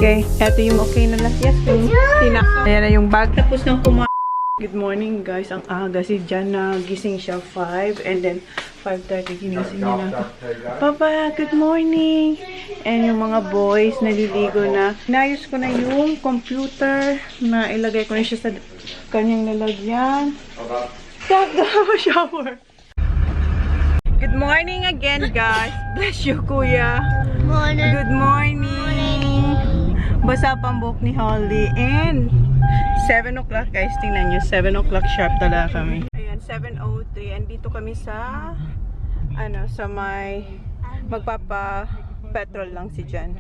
Okay, eto yung okay na last. Yes, please. Ayan na yung bag. Tapos nang kumain. Good morning guys. Ang aga si Jan na gising siya 5 and then 5:30 ginising niya na. Papa, good morning. And yung mga boys naliligo na. Inayos ko na yung computer na ilagay ko na siya sa kanyang lalagyan. Stop the shower. Good morning again guys. Bless you kuya. Morning. Good morning. Basa pang buhok ni Holly. And 7 o'clock guys. Tingnan nyo. 7 o'clock sharp talaga kami. Ayan, 7:03. And dito kami sa sa may magpapa-petrol lang si Jan.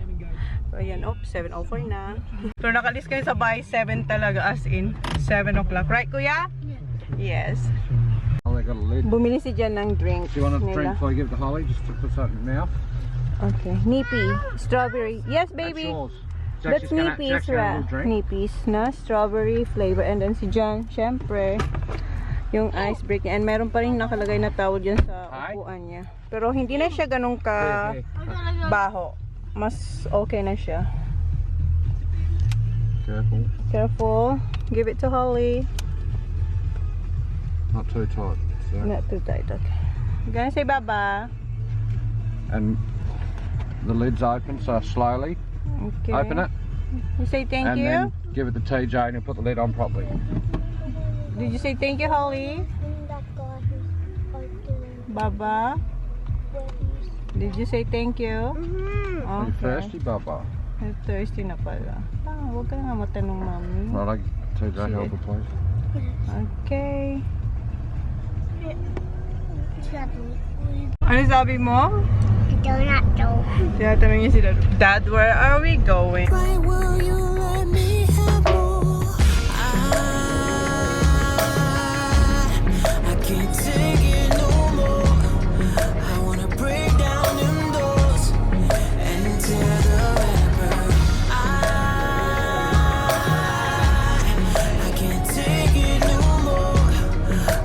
So ayan, 7:04 na. So nakalis kayo sa bahay 7 talaga as in 7 o'clock. Right kuya? Yes. Bumili si Jan ng drink. Do you want a drink before I give it to Holly? Just to put something in your mouth? Okay. Nippy. Strawberry. Yes, baby. That's yours. That's Nippy's, Nippy's na strawberry flavor. And then si Jan, syempre, yung ice break niya. And meron pa rin nakalagay na towel dyan sa upuan niya. Pero hindi na siya ganun ka baho. Mas okay na siya. Careful. Careful. Give it to Holly. Not too tight. So. Not too tight, okay. You gonna say baba? And the lid's open, so slowly. Okay. Open it. You say thank and you? then give it to TJ and put the lid on properly. Did you say thank you, Holly? Baba? Did you say thank you? Are you thirsty, Baba? I'm thirsty na pala. Huwag ka na nga matanong, mami. Right, TJ, help her, please. Okay. Ano sabi mo? Donut dough. Tinatanong niya si Dad. Dad, where are we going? Why will you let me have more? I can't take it no more. I wanna break down them doors and tear the wrapper. I can't take it no more.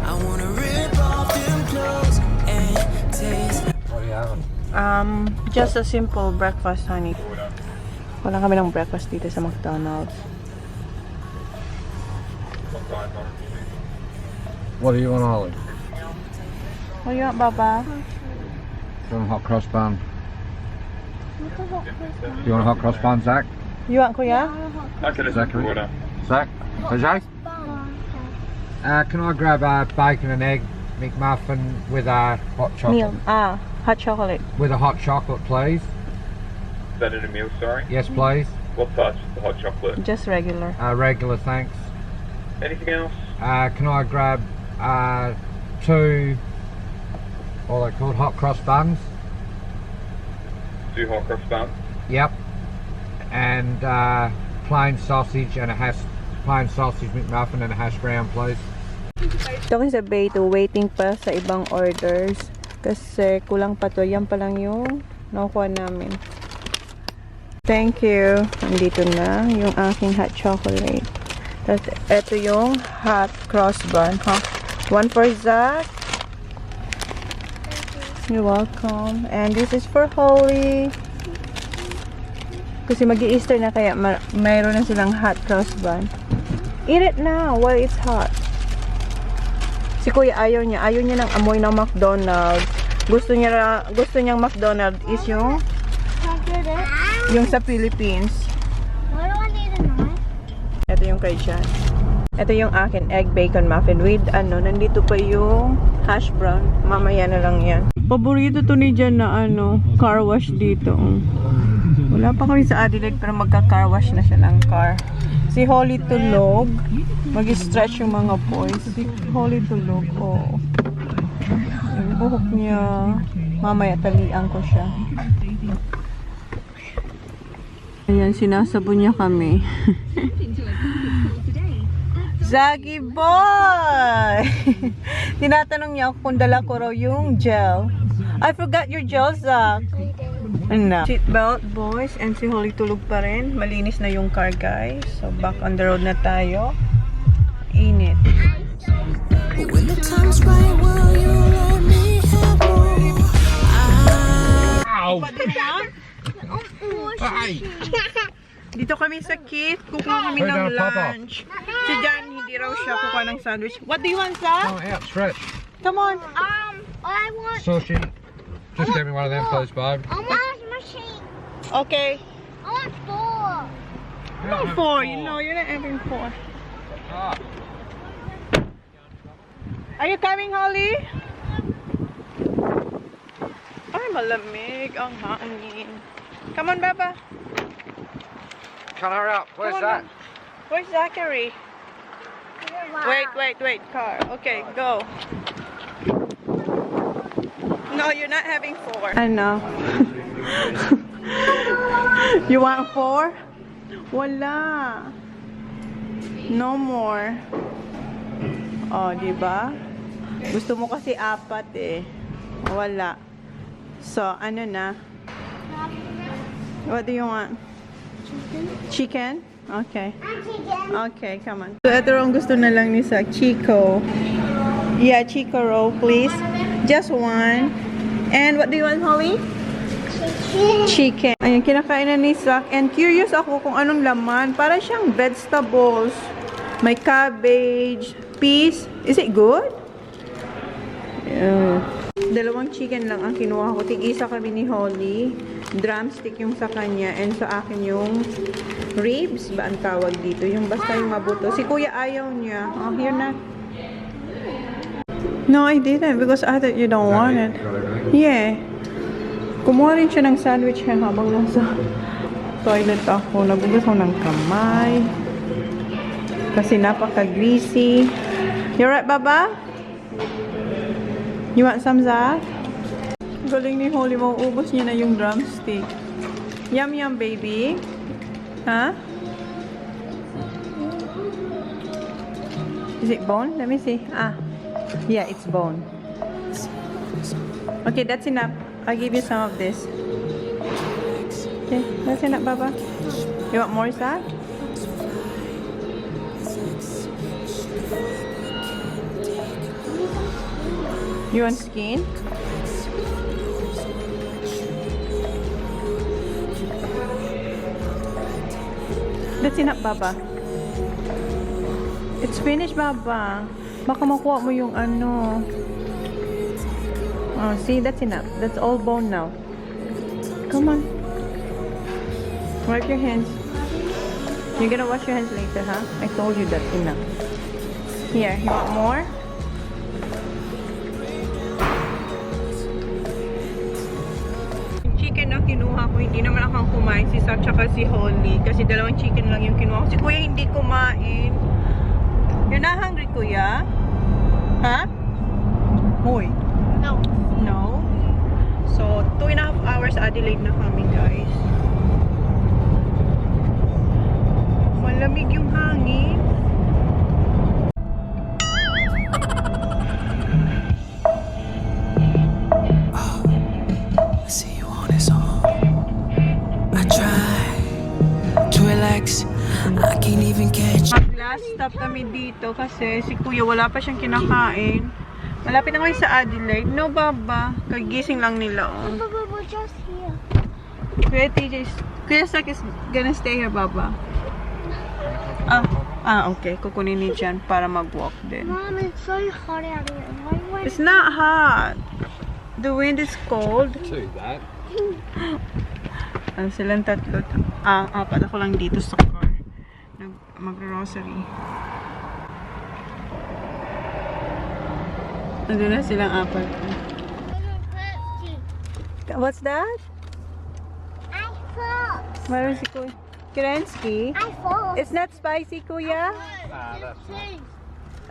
I wanna rip off them clothes and taste. What are you having? Just a simple breakfast, honey. Wala kami ng breakfast dito sa McDonald's. What do you want, Holly? What do you want, Baba? Do you want a hot cross bun? Do you want a hot cross bun, Zach? You want, Kuya? Zachary? Zach? TJ? Can I grab a bacon and egg McMuffin with a hot chocolate? Meal. Hot chocolate. With a hot chocolate, please. Is that in a meal, sorry? Yes, please. What size is the hot chocolate? Just regular. Regular, thanks. Anything else? Can I grab 2, what are they called, hot cross buns? 2 hot cross buns? Yep. And plain sausage and plain sausage McMuffin and a hash brown, please. Ito kasi sa Beto, waiting pa sa ibang orders. Kasi kulang pa to. Yan pa lang yung nakuha namin. Thank you. Nandito na yung aking hot chocolate. Tapos ito yung hot cross bun. One for Zach. You're welcome. And this is for Holly. Kasi mag-i-Easter na kaya mayroon na silang hot cross bun. Eat it now while it's hot. Si Kuya ayaw niya ng amoy ng McDonald's. Gusto niyang McDonald's is yung sa Philippines. Why do I need a knife? Ito yung kay Jan. Ito yung akin egg bacon muffin with nandito pa yung hash brown. Mamaya na lang yan. Paborito to ni Jan na car wash dito. Wala pa kami sa Adelaide pero magka-car wash na siya ng car. Si Holly tulog. Mag-stretch yung mga boys. Si Holly tulog. Oh. Yung buhok niya. Mamaya talian ko siya. Ayan, sinasabon niya kami. Zaggy boy! Tinatanong niya ako kung dala ko raw yung gel. I forgot your gel, Zach. No. Seatbelt, boys. And si Holly tulog pa rin. Malinis na yung car, guys. So, back on the road na tayo. Init. When the time's right, will you let me have more? Ow! Oh, Hey! Dito kami sa Kit. Kukuha kami Put ng down, Papa. lunch. Si Jan, hindi raw siya kukuha ng sandwich. What do you want, Zach? Oh, outstretch. Come on. I want Sushi. Just get me one of them, please, babe. a wash machine. Okay. I want 4. No, 4. You know, you're not having 4. Ah. Are you coming, Holly? Ay, malamig ang hangin. Come on, Baba. Can I hurry up? Where's Come on, that? Where's Zachary? Wait, car. Okay, go. No, you're not having 4. I know. You want 4? Wala. No more. Oh, diba? Gusto mo kasi 4 eh. Wala. So, ano na? What do you want? Chicken? Okay. Okay, come on. So, ito ang gusto na lang ni Zach. Chico. Yeah, Chico roll, please. Just 1. And what do you want, Holly? Chicken. Ayan, kinakain na ni Zach. And curious ako kung anong laman. Para siyang vegetables. May cabbage, peas. Is it good? Yeah. 2 chicken lang ang kinuha ko. Tig-isa kami ni Holly. Drumstick yung sa kanya. And sa akin yung ribs ba ang tawag dito? Yung basta yung mabuto. Si Kuya ayaw niya. Oh, here na. No, I didn't because I thought you don't want it. Yeah. Kumuha rin siya ng sandwich habang nasa toilet ako. Nagugas ako ng kamay. Kasi napaka-greasy. You right, Baba? You want some, Zach? Galing ni Holly, mauubos niya na yung drumstick. Yum, yum, baby. Huh? Is it bone? Let me see. Ah. Yeah, it's bone. Okay, that's enough. I'll give you some of this. Okay, that's enough, Baba. You want more, Zach? You want skin? That's enough, Baba. It's finished, Baba. Baka makuha mo yung ano. Oh, see, that's enough. That's all bone now. Come on. Wipe your hands. You're gonna wash your hands later, huh? I told you that's enough. Here, you want more? Chicken na kinuha ko, hindi naman akong kumain. Si Zach tsaka si Holly. Kasi 2 chicken lang yung kinuha ko. Si Kuya hindi kumain. You're not hungry, Kuya? Huh? Hoy. No. No? So, 2.5 hours Adelaide na kami, guys. Malamig yung hangin. I see you on his own. I try to relax. I can't even catch. Last stop kami dito kasi si Kuya wala pa siyang kinakain. Malapit na kami sa Adelaide. No, Baba. Kagising lang nila, oh. We're just here. Kuya Zach is gonna stay here, Baba. Okay. Kukunin ni Jan para mag-walk din. Mom, it's so hot out here. It's not hot. The wind is cold. To that. Silang tatlo. Apat ako lang dito sa car. Mag-grocery. Nandun na silang apat. What's that? I fall. Meron si Kuya. Kerensky? I fall. It's not spicy, Kuya? Cheese.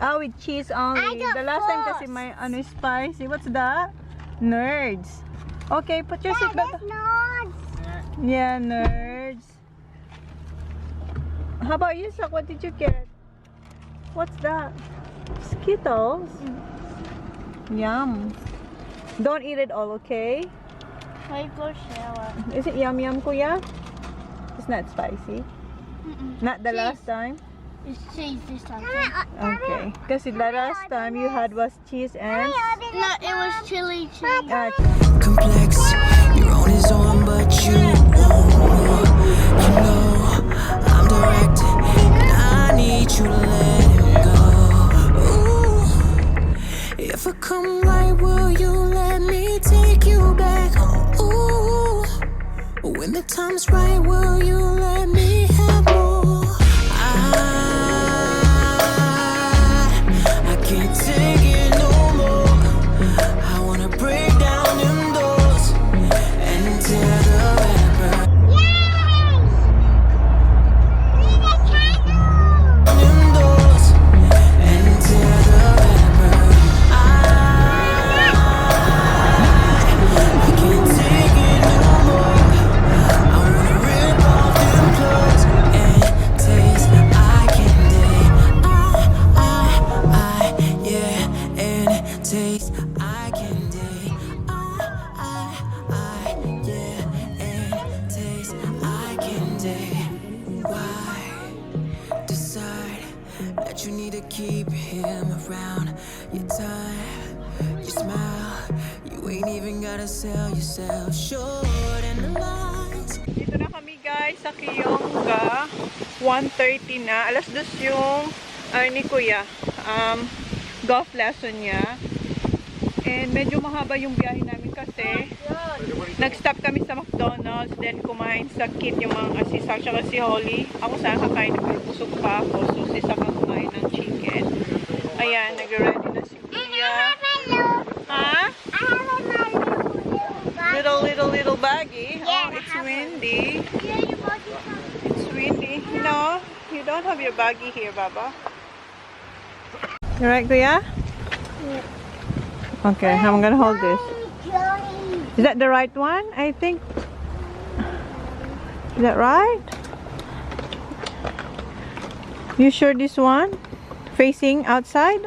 Oh, with cheese only. I got The last time sauce. kasi may ano spicy. What's that? Nerds. Okay, put your seatbelt. There's nuts. Yeah, nerds. How about you, Zach? What did you get? What's that? Skittles? Yum. Don't eat it all, okay? Wait for shower. Is it yum yum, Kuya? It's not spicy. Not the last time? It's cheese this time. Okay. Kasi the last time you had was cheese and... No, it was chili cheese. Complex, you're on his arm, but you want more. You know you to let him go. Ooh, if I come right, will you let me take you back home? Ooh, when the time's right, will you let me have more? I can't take it no more. I wanna break down them doors and tear the rapper them doors and tear the rapper. I can't take it no more. I wanna rip off them clothes and taste eye candy. Yeah, and taste eye candy. Yeah, and taste eye candy. Why decide that you need to keep him around? Your time, your smile, you ain't even gotta sell yourself short and the lines. Dito na kami guys sa Kiyongga. 1:30 na. Alas 2 yung ni Kuya. Golf lesson niya. And medyo mahaba yung biyahe namin kasi nag-stop kami sa McDonald's, then kumain sa kit yung mga si Sak at si Holly. Ako sana kakain na pero busog pa ako. So si Sak ang kumain ng chicken. Ayan, nag-ready na si Kuya. Ha? Little baggy. Oh, it's windy. It's windy. No, you don't have your baggy here, Baba. You right, Kuya? Okay, I'm gonna hold this. Is that the right one? I think. Is that right? You sure this one? Facing outside?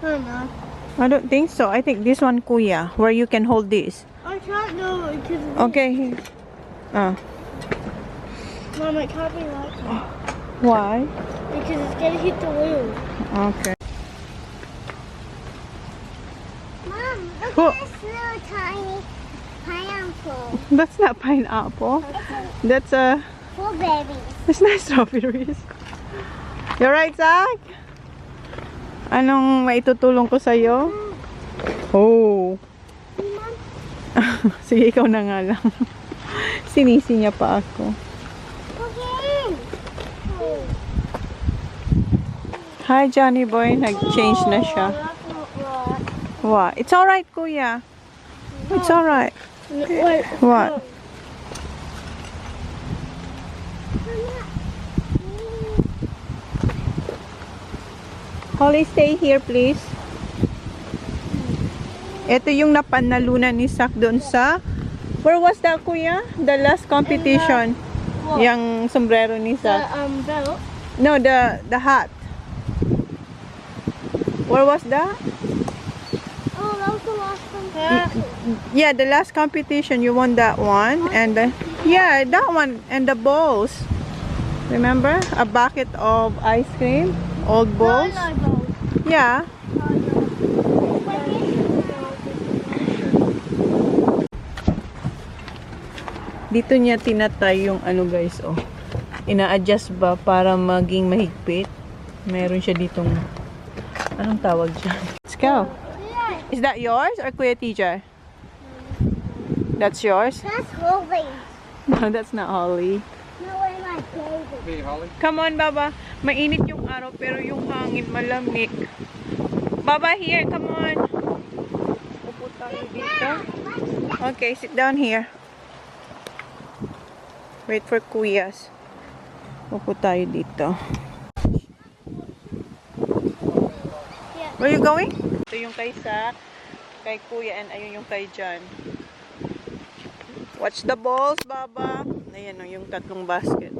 I don't think so. I think this one, Kuya, where you can hold this. I can't do it because Okay. Mom, it can't be like that. Why? Because it's gonna hit the wheel. Okay. Mom, look Oh. at this little tiny pineapple. That's not pineapple. That's Full babies. that's not strawberries. You're right, Zach? Anong maitutulong ko sa'yo? Oh. Sige, ikaw na nga lang. Sinisi niya pa ako. Okay. Hi, Johnny boy. Nag-change na siya. That's not right. What? It's alright, Kuya. It's alright. Wait. What? Holly, stay here, please. Ito yung napanalunan ni Sak doon sa... Where was that, Kuya? The last competition. What? Yung sombrero ni The Sak. belt. No, the hat. Where was that? Oh, that was the last one. Yeah, the last competition. You won that one. And yeah, that one. And the bowls. Remember? A bucket of ice cream. Old bowls. No. Yeah. Dito niya tinatay yung ano guys, oh. Ina-adjust ba para maging mahigpit? Meron siya ditong, anong tawag dyan? Let's go. Is that yours or Kuya TJ? That's yours? That's Holly. No, that's not Holly. No way, my baby. Hey, Holly. Come on, Baba. Mainit yung araw pero yung hangin malamig. Baba, here. Come on. Upo tayo dito. Okay, sit down here. Wait for Kuyas. Upo tayo dito. Where you going? Ito yung kay Sak, kay Kuya, and ayun yung kay John. Watch the balls, Baba. Ayan o, yung tatlong basket.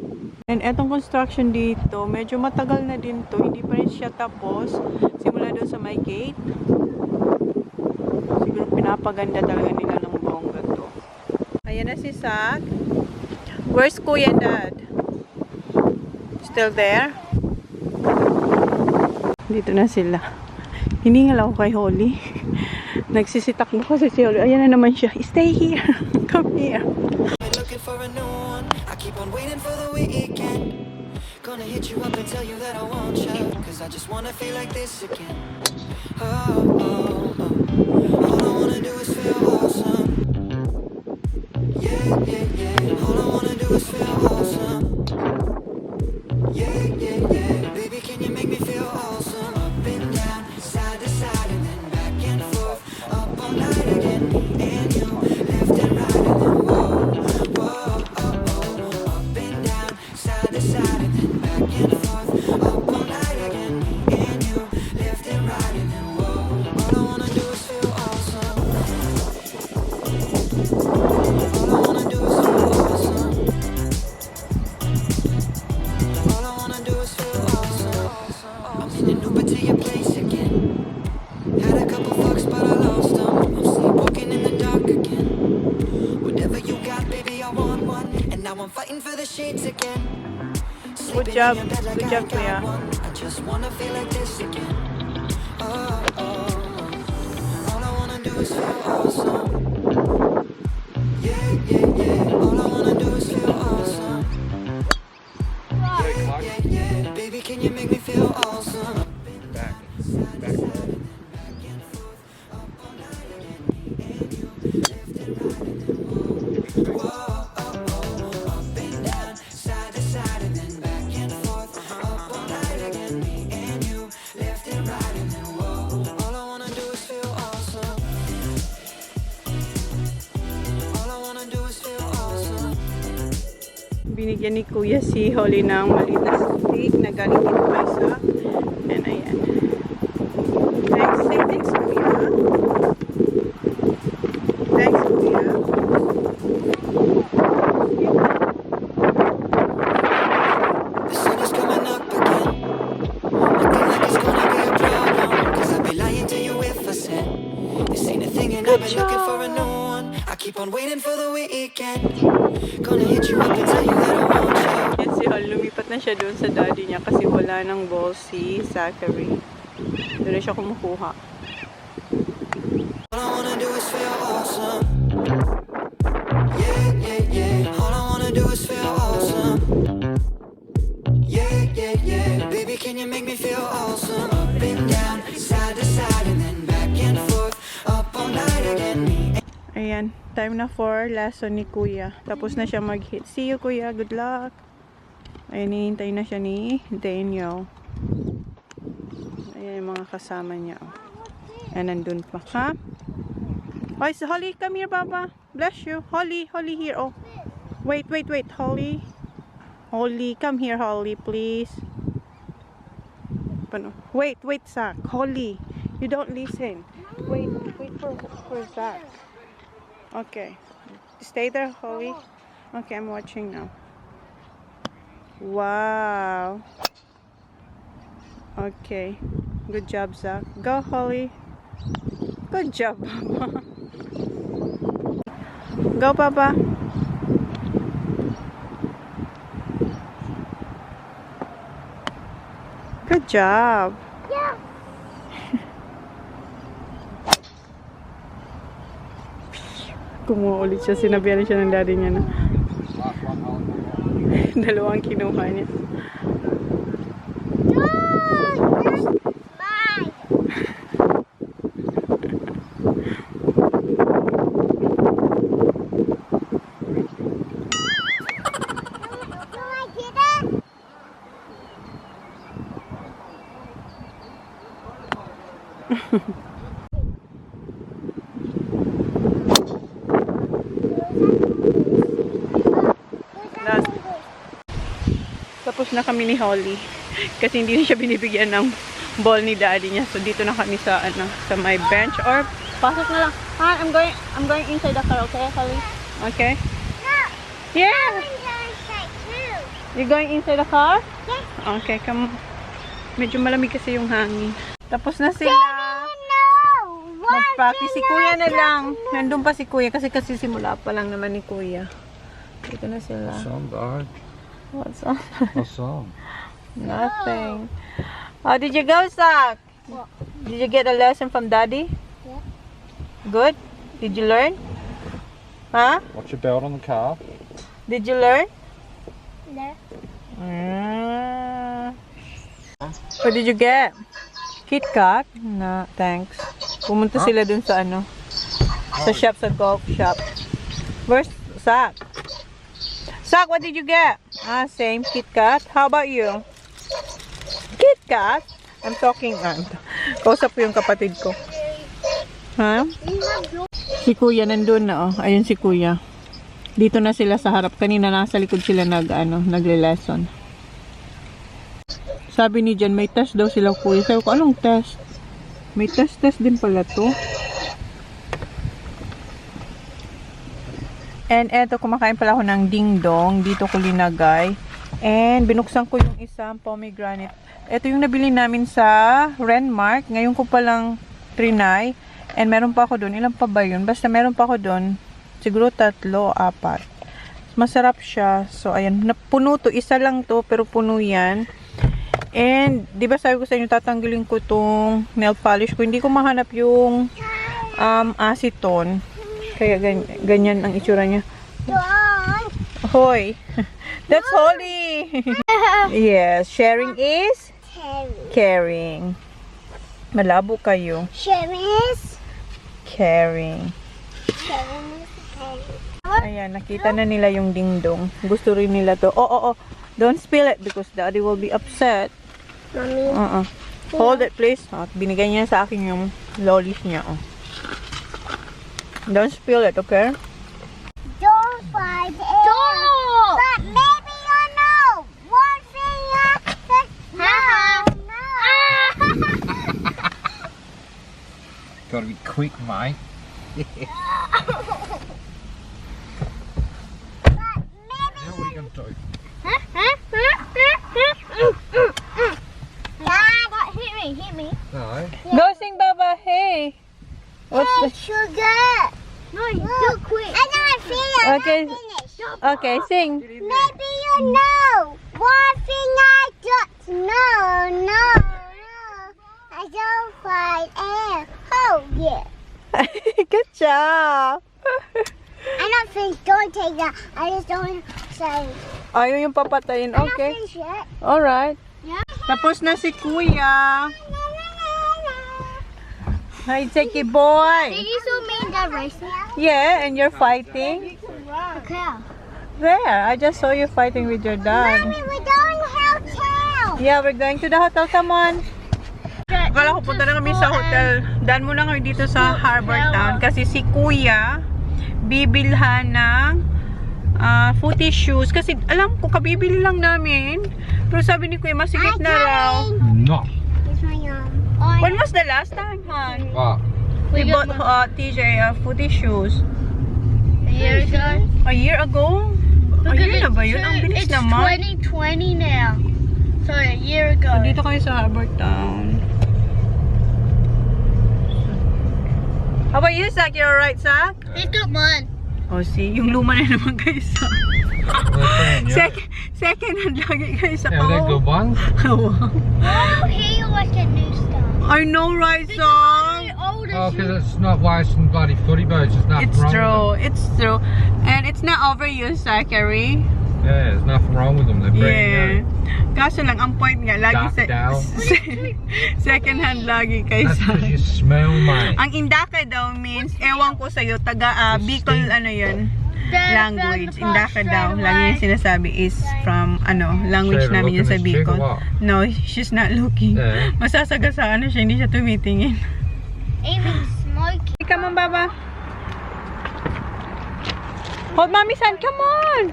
And etong construction dito, medyo matagal na din to. Hindi pa rin siya tapos. Simula doon sa my gate. Siguro pinapaganda talaga nila ng bongga to. Ayan na si Sak. Where's Kuya and Dad? Still there? Dito na sila. Hiningal ako kay Holly. Nagsisitak mo kasi si Holly. Ayan na naman siya. Stay here. Come here. Looking for a new one. I keep on waiting for the weekend. Gonna hit you up and tell you that I want you, cause I just wanna feel like this again. Oh, oh, oh. All I wanna do is feel awesome. Yeah, yeah, yeah. All I wanna do is feel awesome. Yeah, yeah, yeah. Baby, can you make me feel awesome? Up and down, side to side, and then back and forth. Up all night again, me and you, left and right, and then whoa, whoa, oh, oh. Up and down, side to side, and then back and forth. Up all night again, me and you, left and right, and then whoa. All I wanna do is feel awesome. All I wanna do is feel awesome. All I wanna do is feel awesome. I'm in an Uber to your place again. Had a couple fucks, but I lost them. I'm sleepwalking in the dark again. Whatever you got, baby, I want one. And now I'm fighting for the sheets again. Good job. Good job, Kuya. I just wanna feel like this again. Oh, oh, oh. All I wanna do is feel awesome. Yeah, yeah, yeah. All I wanna do is feel awesome. Yeah, yeah, yeah. Baby, can you make me feel awesome? Back. Binigyan ni Kuya si Holly ng maliit na stick na galing dito kay Zach. And ayan. Thanks, say thanks, Kuya. Thanks, Kuya. The sun is coming up again. Looking like it's gonna be a problem. Cause I'd be lying to you if I said this ain't a thing and I've been looking for a new one. I keep on waiting for the weekend. Gonna hit you up and tell you that I want you. Yan si Holly, lumipat na siya doon sa daddy niya kasi wala ng ball si Zachary. Doon na siya kumukuha. All I wanna do is feel awesome. Yeah, yeah, yeah. All I wanna do is feel awesome. Yeah, yeah, yeah. Baby, can you make me feel awesome? Up and down, side to side, and then back and forth. Up all night again. Ayan, time na for lesson ni Kuya. Tapos na siya mag-hit. See you, Kuya. Good luck. Ayan, hihintay na siya ni Daniel. Ayan yung mga kasama niya. Ayan, nandun pa. Ha? Oh, so Holly, come here, Papa. Bless you. Holly, Holly here. Oh, wait, wait, wait. Holly. Holly, come here, Holly, please. Wait, wait, Zach. Holly, you don't listen. Wait, wait for Zach. Okay. Stay there, Holly. Okay, I'm watching now. Wow. Okay. Good job, Zach. Go, Holly. Good job, Papa. Go, Papa. Good job. Yeah. Kumuha ulit siya. Sinabihan siya ng daddy niya na dalawang kinuha niya. Bye. Tapos na kami ni Holly kasi hindi na siya binibigyan ng ball ni daddy niya. So dito na kami sa sa my bench or pasok na lang. Ha, I'm going inside the car, okay, Holly? Okay? No. Yeah. I'm going inside too. You're going inside the car? Yes. Okay, come. Medyo malamig kasi yung hangin. Tapos na sila. No. Mag-practice si Kuya na lang. Nandun pa si Kuya kasi simula pa lang naman ni Kuya. Dito na sila. What's on, dog? What's on? What's on? Nothing. How did you go, Zach? What? Did you get a lesson from Daddy? Yeah. Good? Did you learn? Huh? Watch your belt on the car. Did you learn? No. What did you get? Kit Kat? Na, thanks. Pumunta sila dun sa ano. Sa shop, sa golf shop. Where's Zach? Zach, what did you get? Ah, same Kit Kat. How about you? Kit Kat? I'm talking. Kausap ko yung kapatid ko. Ha? Si Kuya nandun na, oh. Ayun si Kuya. Dito na sila sa harap. Kanina nasa likod sila nagle-lesson. Sabi ni Jan, may test daw sila, Kuya. Sabi ko, anong test? May test din pala to. And eto, kumakain pala ako ng ding-dong. Dito ko linagay. And binuksan ko yung isang pomegranate. Ito yung nabili namin sa Renmark. Ngayon ko palang trinay. And meron pa ako doon. Ilan pa ba yun? Basta meron pa ako doon. Siguro 3 o 4. Masarap siya. So, ayan. Puno to. Isa lang to. Pero puno yan. And, di ba sabi ko sa inyo, tatanggalin ko tong nail polish ko. Hindi ko mahanap yung acetone. Kaya ganyan ang itsura niya. Hoy! That's Holly! Yes. Sharing is? Caring. Malabo kayo. Sharing is? Caring. Sharing is caring. Ayan, nakita na nila yung dingdong. Gusto rin nila to. Oh. Don't spill it because daddy will be upset. Mommy. Hold it, please. Binigay niya sa akin yung lollies niya. Don't spill it, okay? Don't fight it. Don't! But maybe you know. One thing no. Gotta be quick, mate. But maybe Now what are you gonna do? Dad, hit me. No. Go sing, Baba. Hey. What's Hey, the... sugar. No, you're quick. I don't feel it. Okay. I'm finished. Okay, sing. Maybe you know. One thing I don't know. No. I don't fight air. Oh, yeah. Good job. I don't think, don't take that. I just don't say. Ayaw yung papatayin. I'm not Okay. finished yet. Alright. Yeah. Tapos na si Kuya. Hi, Jackie boy. Did you still mean that racing? Yeah, and you're fighting? Okay. There, I just saw you fighting with your dad. Mommy, we're going to hotel. Yeah, we're going to the hotel. Come on. Akala ko punta na kami sa hotel. Daan muna kami dito sa Harbor Town kasi si Kuya bibilhan ng footy shoes. Kasi alam ko, kabibili lang namin. Pero sabi ni Kuya, masikip na raw. No. It's my When was the last time, hon? What? We bought TJ footy shoes. A year ago? A year ago? Ayun na ba yun? Ang bilis naman. 2020 now. Sorry, a year ago. So, dito kami sa Harbor Town. How about you, Zach? You alright, Zach? He's got mine. Oh, see? Yung luma na naman guys. Second hand lagi guys. Yeah, they're good ones. Oh, Oh, he always get new stuff. I know, right, Zach? Old Oh, because it's not wasting bloody footy boots. There's nothing It's wrong true. with them. It's true. And it's not overused, Zachary. Yeah, there's nothing wrong with them. They're brand Yeah. new. Kaso lang, ang point nga, lagi Dark daw. second hand lagi kay That's Zach. because you smell, mate. Ang indaka daw means, ewan ko sa'yo, taga Bicol, ano yun, language. Indaka daw, lagi yung sinasabi is from, language Should I namin yun look sa at this chick or Bicol. what? No, she's not looking. Yeah. Masasagasaan na siya, hindi siya tumitingin. Even smoky. Come on, Baba. Hold Mommy's hand, come on!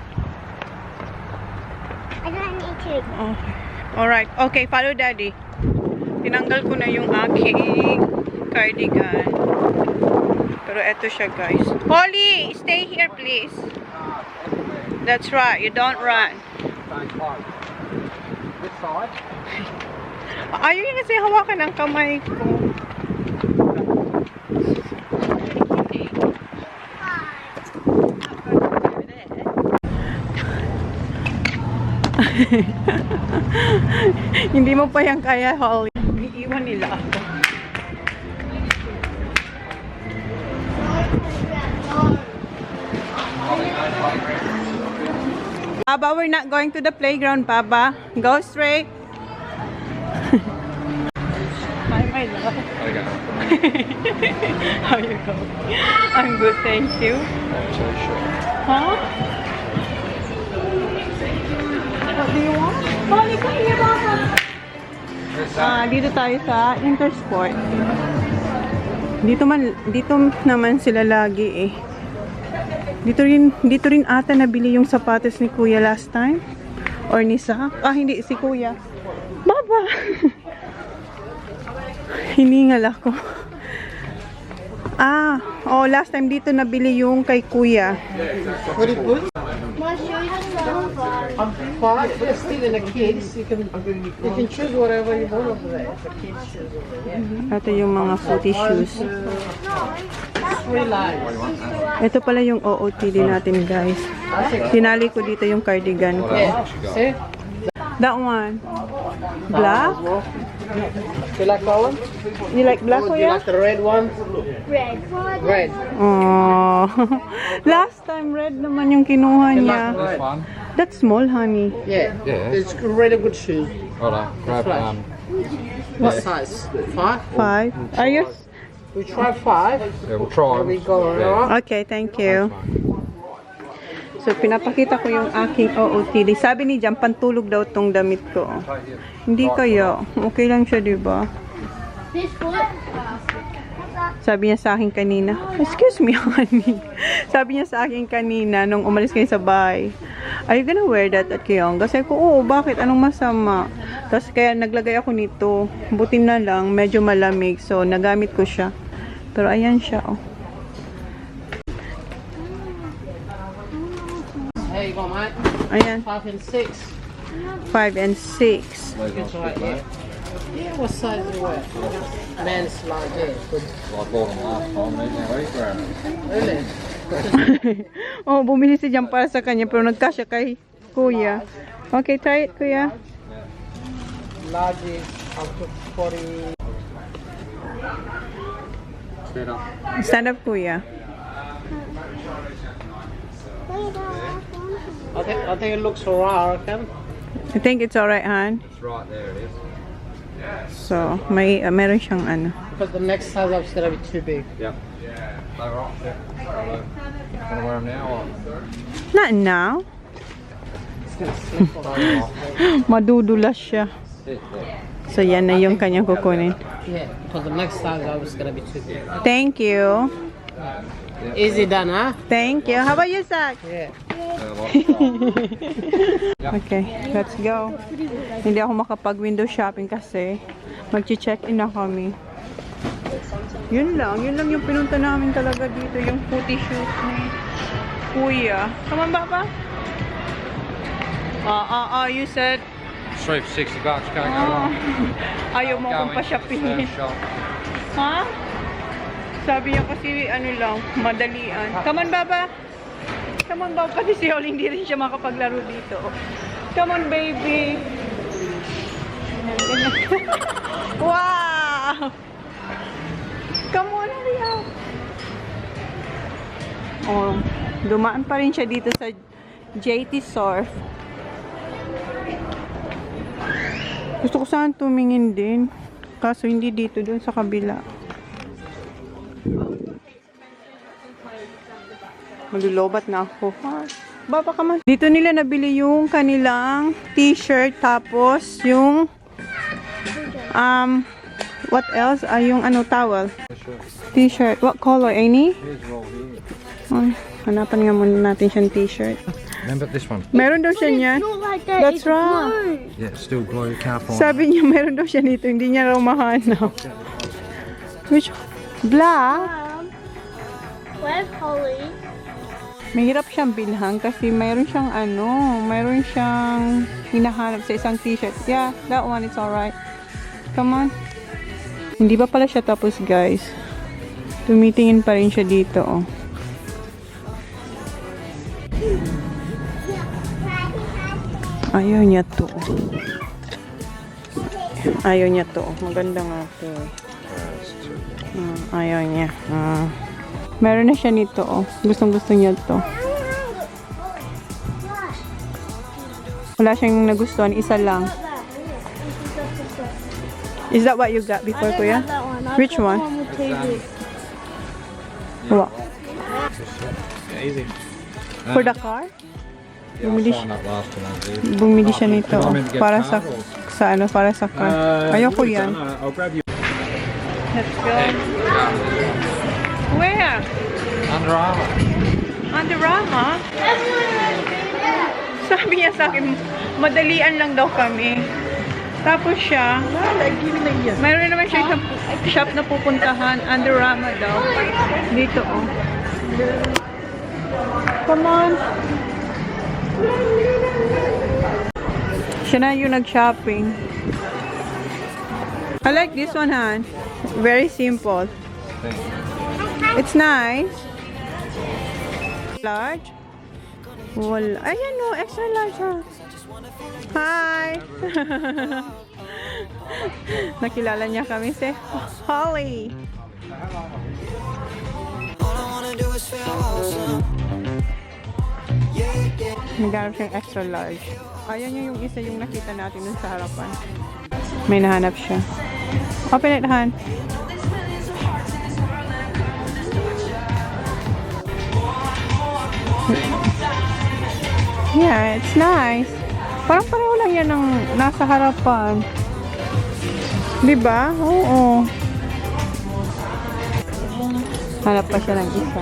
I don't need to. Okay. Alright. Okay, follow Daddy. Tinanggal ko na yung aking cardigan. Pero eto siya, guys. Holly! Stay here, please. That's right. You don't run. This side. Ayaw yun kasi hawakan ang kamay ko. Hindi mo pa yan kaya, Holly. Iiwan nila ako. Baba, we're not going to the playground, Baba. Go straight. Hi, my love. How you go? I'm good, thank you. Huh? What do you want? Bali ko niya, Baba. Dito tayo sa Intersport. Dito naman sila lagi eh. Dito rin ata nabili yung sapatos ni Kuya last time. Or ni Sak. Hindi, si Kuya. Baba! Hiningal ako. Last time dito nabili yung kay Kuya. But still in the kids, you can choose whatever you want over there. The kids shoes over there. Ito yung mga footy shoes. Ito pala yung OOTD natin, guys. Tinali ko dito yung cardigan ko. See? That one. Black? You like that one? You like black, Do you Kuya? like the red one? Red. Oh. Last time red naman yung kinuha niya. This one. That's small, honey. Yeah. Yeah. It's really good shoes. Hold on. Grab What size? 5? 5. Are you? We try 5. Yeah, we'll try We them. go alright. Okay, thank you. So, pinapakita ko yung aking OOTD. Sabi ni Jam, pantulog daw tong damit ko. Hindi kaya. Okay lang siya, diba? Sabi niya sa akin kanina. Excuse me, honey. Sabi niya sa akin kanina, nung umalis kayo sa bahay, are you gonna wear that at Kiyong? Kasi ko, oo, bakit? Anong masama? Tapos kaya naglagay ako nito. Buti na lang, medyo malamig. So, nagamit ko siya. Pero ayan siya, oh. There you go, mate. Ayan. 5 and 6. 5 and 6. It's right here. Yeah, what size do you wear? Men's like this. Good. I bought them last time. Now he's wearing them. Really? Oh, bumili si Jam para sa kanya pero nagkasya kay Kuya. Okay, try it, Kuya. Large is up to 40. Stand up, Kuya. I think it looks alright, I reckon. I think it's alright, Han. It's right there. It is. So, meron siyang ano. Because the next size up is gonna be too big. Yep. They were up there. Gonna wear them now or? Not now. It's gonna slip on. Madudulas siya. So, yan na yung kanyang kukunin. Yeah, because the next size up is gonna be too big. Thank you. Easy done, huh? Thank you. How about you, Zach? Yeah. Okay, let's go. Hindi ako makapag-window shopping kasi mag-check-in na kami. Yun lang yung pinunta namin talaga dito, yung footy shoes ni Kuya. Come on, Papa. You said, Street for $60. Can't go wrong. ayaw mo akong pa-shoppingin. Ha? Sabi niya kasi, ano lang, madalian. Come on, Baba. Come on, Baba. Pati si Holly, hindi rin siya makapaglaro dito. Come on, baby. Wow! Come on, hurry up. Oh, dumaan pa rin siya dito sa JT Surf. Gusto ko saan tumingin din. Kaso hindi dito, dun sa kabila. Malulobat na ako. Baba ka man. Dito nila nabili yung kanilang t-shirt. Tapos yung what else? Yung towel. T-shirt. What color? Any? Hanapan nga muna natin siyang t-shirt. Remember this one? Meron daw siya niyan. Like that. That's right. Yeah, it's still blue. Can't find it. Sabi niya meron daw siya nito. Hindi niya raw mahanap. Which? Black? Where's Holly? Mahirap siyang bilhan kasi mayroon siyang mayroon siyang hinahanap sa isang t-shirt. Yeah, that one is alright. Come on. Hindi pa pala siya tapos, guys. Tumitingin pa rin siya dito, oh. Ayaw niya to. Ayaw niya to. Maganda nga to. Ayaw niya. Meron na siya nito, oh. Gustong-gusto niya to. Wala siyang nagustuhan, isa lang. Is that what you got before, Kuya? Which one? What? Easy. For the car? Yeah, I signed up last time, dude. Bumili siya nito Am I meant to get para sa card or- para sa car. Ayoko yan. I'll grab you. Let's go. Where? Under Armour. Under Armour? Sabi niya sa akin, madalian lang daw kami. Tapos siya, mayroon naman siya isang shop na pupuntahan. Under Armour daw. Dito, oh. Come on. Siya na yung nag-shopping. I like this one, Han. Very simple. It's nice. Large? Wala. Ayan o, extra large ha. Hi! Nakilala niya kami si Holly. Naghanap siyang extra large. Ayan yung isa yung nakita natin dun sa harapan. May nahanap siya. Open it, Han. Yeah, it's nice. Parang pareho lang yan ng nasa harapan. Diba? Oo. Hanap pa siya ng isa.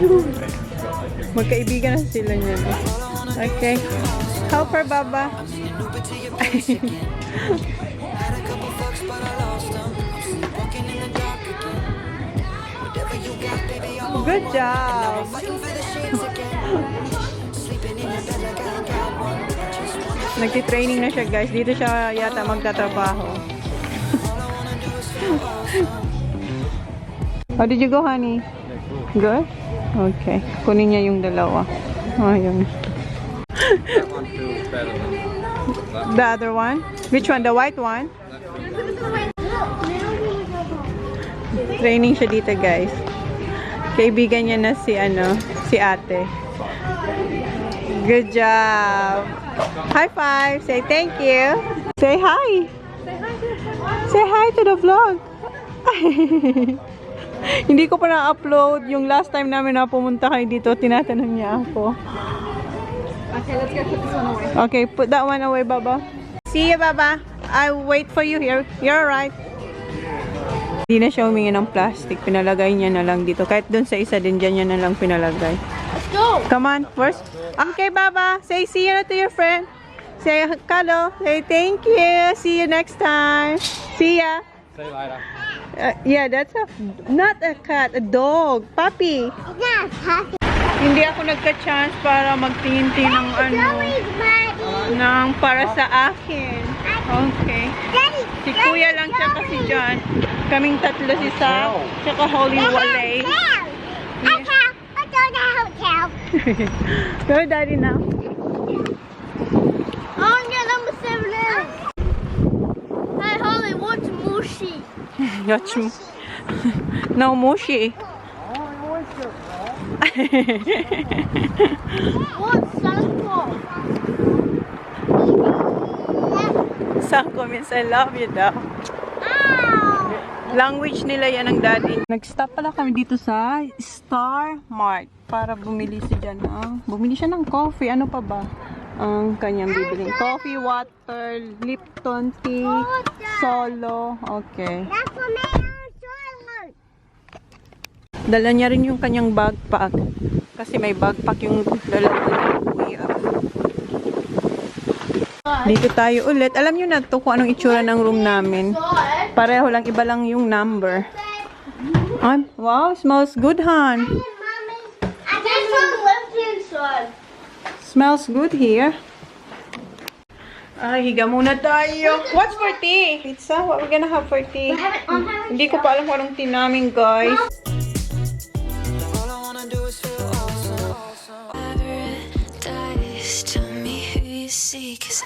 Magkaibigan na sila niyan. Okay. Help her, Baba. Good job. Nagti-training na siya, guys. Dito siya yata magtatrabaho. How did you go, honey? Good? Okay. Kunin niya yung dalawa. Ayun. That one feels better than The other one? Which one? The white one? Training siya dito, guys. Kaibigan niya na si ate. Good job. High five. Say thank you. Say hi. Say hi to the vlog. Hindi ko pa na-upload. Yung last time namin na pumunta kayo dito, tinatanong niya ako. Okay, let's go put this one away. Okay, put that one away, Baba. See you, Baba. I'll wait for you here. You're alright. Hindi na siya humingi ng plastic. Pinalagay niya na lang dito. Kahit dun sa isa din, dyan niya na lang pinalagay. Let's go. Come on, first. Okay, Baba. Say see you to your friend. Say hello. Say thank you. See you next time. See ya. See you later. Yeah, that's not a cat, a dog. Puppy. Yeah, happy. Hindi ako nagka-chance para magtingin-tingin ng ng para sa akin. Okay. Daddy, Si Kuya lang siya kasi dyan. Kaming tatlo si Sa, tsaka Holly Walay. Hotel. Let's go to the hotel. Go, Daddy, now. Oh, yeah, number 7. Hey, Holly, what's mushy? Watch mo. No, Mushi. What's Sanko? Sanko means I love you daw. Language nila yan ng daddy. Nag-stop pala kami dito sa Star Mart para bumili si Jana. Bumili siya ng coffee. Ano pa ba ang kanyang bibiling? Coffee, water, Lipton tea, Solo. Okay. That's for me on toilet. Dala niya rin yung kanyang backpack. Kasi may backpack yung dala ni Kuya. Dito tayo ulit. Alam nyo na to kung anong itsura ng room namin. Pareho lang, iba lang yung number. Wow, smells good, Han. I just want left inside. Smells good here. Ay, higa muna tayo. What's for tea? Pizza? What we're gonna have for tea? Hindi ko pa alam kung anong tea namin, guys. All I wanna do is feel awesome. Paradise, tell me who you see, 'cause